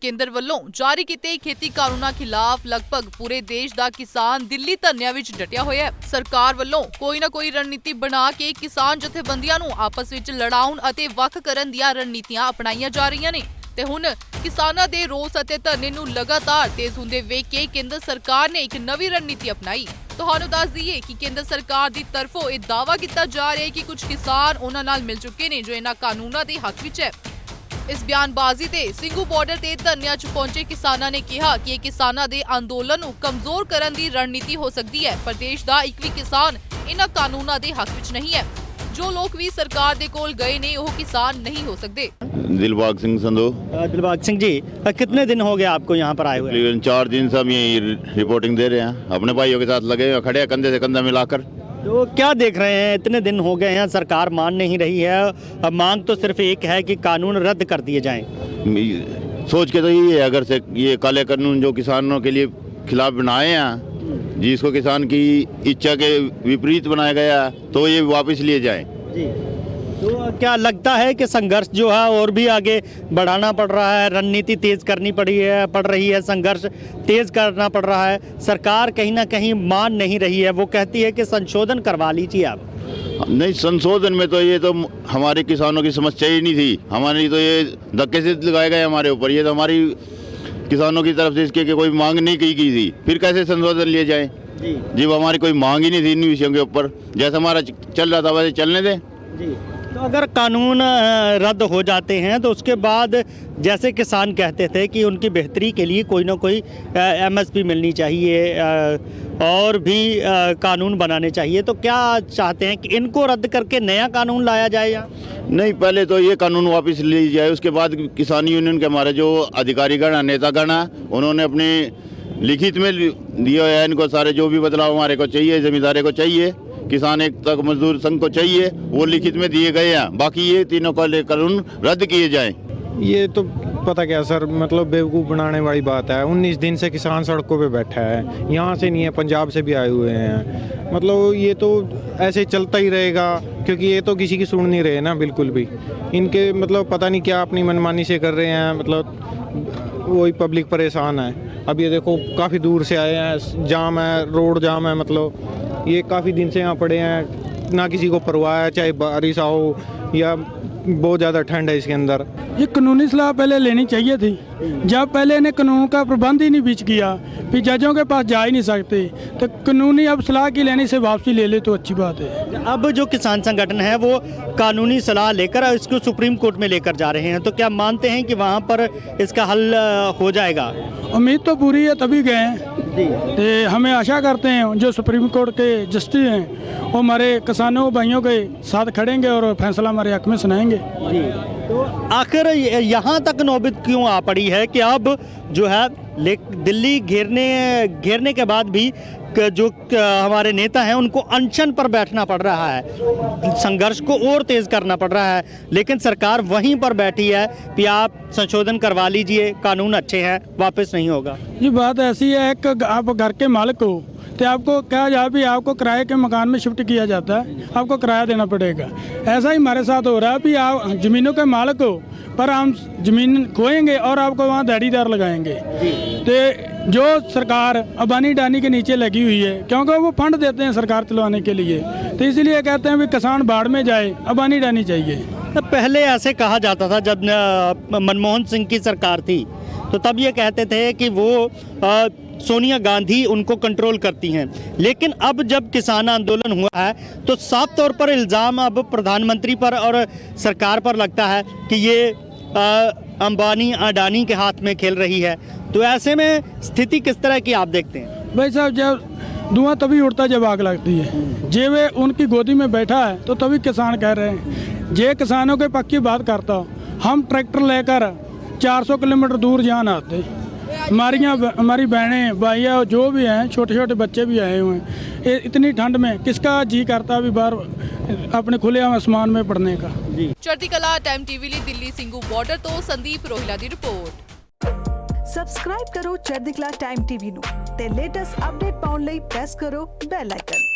केंद्र ਵੱਲੋਂ ਜਾਰੀ ਕੀਤੇ ਖੇਤੀ ਕਾਨੂੰਨਾਂ ਖਿਲਾਫ ਲਗਭਗ ਪੂਰੇ ਦੇਸ਼ ਦਾ ਕਿਸਾਨ ਦਿੱਲੀ ਧਰਨਿਆਂ ਵਿੱਚ ਡਟਿਆ ਹੋਇਆ ਹੈ। ਸਰਕਾਰ ਵੱਲੋਂ ਕੋਈ ਨਾ ਕੋਈ ਰਣਨੀਤੀ ਬਣਾ ਕੇ ਕਿਸਾਨ ਜਥੇਬੰਦੀਆਂ ਨੂੰ ਆਪਸ ਵਿੱਚ ਲੜਾਉਣ ਅਤੇ ਵੱਖ ਕਰਨ ਦੀਆਂ ਰਣਨੀਤੀਆਂ ਅਪਣਾਈਆਂ ਜਾ ਰਹੀਆਂ ਨੇ ਤੇ ਹੁਣ ਕਿਸਾਨਾਂ ਦੇ ਰੋਸ ਅਤੇ ਧਰਨੇ ਨੂੰ ਲਗਾਤਾਰ ਤੇਜ਼ ਹੁੰਦੇ ਵੇਖ ਕੇ ਕੇਂਦਰ ਸਰਕਾਰ ਨੇ ਇੱਕ ਨਵੀਂ ਰਣਨੀਤੀ ਅਪਣਾਈ। ਤੁਹਾਨੂੰ ਦੱਸ ਦਈਏ ਕਿ ਕੇਂਦਰ ਸਰਕਾਰ ਦੀ ਤਰਫੋਂ ਇਹ ਦਾਅਵਾ ਕੀਤਾ ਜਾ ਰਿਹਾ ਹੈ ਕਿ ਕੁਝ ਕਿਸਾਨ ਉਹਨਾਂ ਨਾਲ ਮਿਲ ਚੁੱਕੇ ਨੇ ਜੋ ਇਹਨਾਂ ਕਾਨੂੰਨਾਂ ਦੇ ਹੱਕ ਵਿੱਚ ਹੈ। इस बयानबाजी ते ਸਿੰਘੂ ਬਾਰਡਰ ਤੇ ਧਰਨਿਆਂ 'ਚ ਪਹੁੰਚੇ ਕਿਸਾਨਾਂ ਨੇ ਕਿਹਾ ਕਿ ਇਹ ਕਿਸਾਨਾਂ ਦੇ ਅੰਦੋਲਨ ਨੂੰ ਕਮਜ਼ੋਰ ਕਰਨ ਦੀ ਰਣਨੀਤੀ ਹੋ ਸਕਦੀ ਹੈ ਪਰ ਦੇਸ਼ ਦਾ ਇੱਕ ਵੀ ਕਿਸਾਨ ਇਹਨਾਂ ਕਾਨੂੰਨਾਂ ਦੇ ਹੱਕ ਵਿੱਚ ਨਹੀਂ ਹੈ। जो लोग भी सरकार दे कोल गए ने वो किसान नहीं हो सकते। दिलबाग सिंह संधू। दिलबाग सिंह जी, कितने दिन हो गए आपको यहाँ पर आए हुए? 4 दिन से हम यही रिपोर्टिंग दे रहे हैं, अपने भाइयों के साथ लगे हुए खड़े हैं कंधे से कंधा मिलाकर। तो क्या देख रहे हैं, इतने दिन हो गए हैं सरकार मान नहीं रही है, अब मांग तो सिर्फ एक है कि कानून रद्द कर दिए जाएं। सोच के तो यही है, अगर से ये काले कानून जो किसानों के लिए खिलाफ बनाए हैं जिसको किसान की इच्छा के विपरीत बनाया गया तो ये वापस लिए जाए। जी, तो क्या लगता है कि संघर्ष जो है और भी आगे बढ़ाना पड़ रहा है, रणनीति तेज करनी पड़ रही है, संघर्ष तेज करना पड़ रहा है, सरकार कहीं ना कहीं मान नहीं रही है, वो कहती है कि संशोधन करवा लीजिए आप। नहीं, संशोधन में तो ये तो हमारे किसानों की समस्या ही नहीं थी, हमारे तो ये धक्के से लगाए गए हमारे ऊपर, ये तो हमारी किसानों की तरफ से इसके कोई मांग नहीं की थी, फिर कैसे संशोधन लिए जाए जब हमारी कोई मांग ही नहीं थी इन विषयों के ऊपर। जैसा हमारा चल रहा था वैसे चलने दें। जी, तो अगर कानून रद्द हो जाते हैं तो उसके बाद जैसे किसान कहते थे कि उनकी बेहतरी के लिए कोई ना कोई MSP मिलनी चाहिए और भी कानून बनाने चाहिए, तो क्या चाहते हैं कि इनको रद्द करके नया कानून लाया जाए या नहीं? पहले तो ये कानून वापस ले जाए, उसके बाद किसान यूनियन के हमारे जो अधिकारीगण है, नेतागण है, उन्होंने अपने लिखित में दिया है इनको सारे जो भी बदलाव हमारे को चाहिए, जमींदारे को चाहिए, किसान एकता मजदूर संघ को चाहिए, वो लिखित में दिए गए हैं। बाकी ये तीनों कानून रद्द किए जाएं। ये तो पता क्या सर, मतलब बेवकूफ़ बनाने वाली बात है। 19 दिन से किसान सड़कों पे बैठा है, यहाँ से नहीं है, पंजाब से भी आए हुए हैं। मतलब ये तो ऐसे चलता ही रहेगा क्योंकि ये तो किसी की सुन नहीं रहे ना बिल्कुल भी। इनके मतलब पता नहीं क्या अपनी मनमानी से कर रहे हैं, मतलब वही पब्लिक परेशान है। अब ये देखो काफ़ी दूर से आए हैं, जाम है, रोड जाम है, मतलब ये काफ़ी दिन से यहाँ पड़े हैं, ना किसी को परवाह है, चाहे बारिश आओ या बहुत ज़्यादा ठंड है इसके अंदर। ये कानूनी सलाह पहले लेनी चाहिए थी, जब पहले इन्हें कानून का प्रबंध ही नहीं बीच किया, फिर जजों के पास जा ही नहीं सकते, तो कानूनी अब सलाह की लेने से वापसी ले ले तो अच्छी बात है। अब जो किसान संगठन है वो कानूनी सलाह लेकर इसको सुप्रीम कोर्ट में लेकर जा रहे हैं, तो क्या मानते हैं कि वहाँ पर इसका हल हो जाएगा? उम्मीद तो पूरी है, तभी गए हैं। तो हमें आशा करते हैं जो सुप्रीम कोर्ट के जस्टिस हैं वो हमारे किसानों भाइयों के साथ खड़ेंगे और फैसला हमारे हक में सुनाएंगे। तो आखिर यहाँ तक नौबत क्यों आ पड़ी है कि अब जो है दिल्ली घेरने के बाद भी जो हमारे नेता हैं उनको अनशन पर बैठना पड़ रहा है, संघर्ष को और तेज करना पड़ रहा है, लेकिन सरकार वहीं पर बैठी है कि आप संशोधन करवा लीजिए, कानून अच्छे हैं, वापस नहीं होगा। ये बात ऐसी है कि आप घर के मालिक हो तो आपको कहा जाए भी आपको किराए के मकान में शिफ्ट किया जाता है, आपको किराया देना पड़ेगा। ऐसा ही हमारे साथ हो रहा है भी आप ज़मीनों के मालिक हो पर हम ज़मीन खोएंगे और आपको वहाँ दिहाड़ीदार लगाएंगे। तो जो सरकार अबानी डानी के नीचे लगी हुई है क्योंकि वो फंड देते हैं सरकार चलवाने के लिए, तो इसलिए कहते हैं भी किसान बाढ़ में जाए, अबानी डानी चाहिए। पहले ऐसे कहा जाता था जब मनमोहन सिंह की सरकार थी तो तब ये कहते थे कि वो सोनिया गांधी उनको कंट्रोल करती हैं, लेकिन अब जब किसान आंदोलन हुआ है तो साफ तौर पर इल्ज़ाम अब प्रधानमंत्री पर और सरकार पर लगता है कि ये अंबानी अडानी के हाथ में खेल रही है। तो ऐसे में स्थिति किस तरह की आप देखते हैं? भाई साहब, जब धुआं तभी उड़ता जब आग लगती है, जे वे उनकी गोदी में बैठा है तो तभी किसान कह रहे हैं। जे किसानों के पक्की बात करता हो, हम ट्रैक्टर लेकर 400 किलोमीटर दूर जान आते, हमारी बहनें भाइयाँ जो भी हैं, छोटे छोटे बच्चे भी आए हुए हैं, इतनी ठंड में किसका जी करता अभी बाहर अपने खुले आसमान में पढ़ने का। चढ़ती कला टाइम टीवी ਲਈ ਦਿੱਲੀ ਸਿੰਘੂ ਬਾਰਡਰ ਤੋਂ ਸੰਦੀਪ ਰੋਹਿਲਾ ਦੀ ਰਿਪੋर्ट। ਸਬਸਕ੍ਰਾਈਬ ਕਰੋ ਚੜ੍ਹਦੀ ਕਲਾ ਟਾਈਮ ਟੀਵੀ ਨੂੰ ਤੇ ਲੇਟੈਸਟ ਅਪਡੇਟ ਪਾਉਣ ਲਈ ਪ੍ਰੈਸ ਕਰੋ ਬੈਲ ਆਈਕਨ।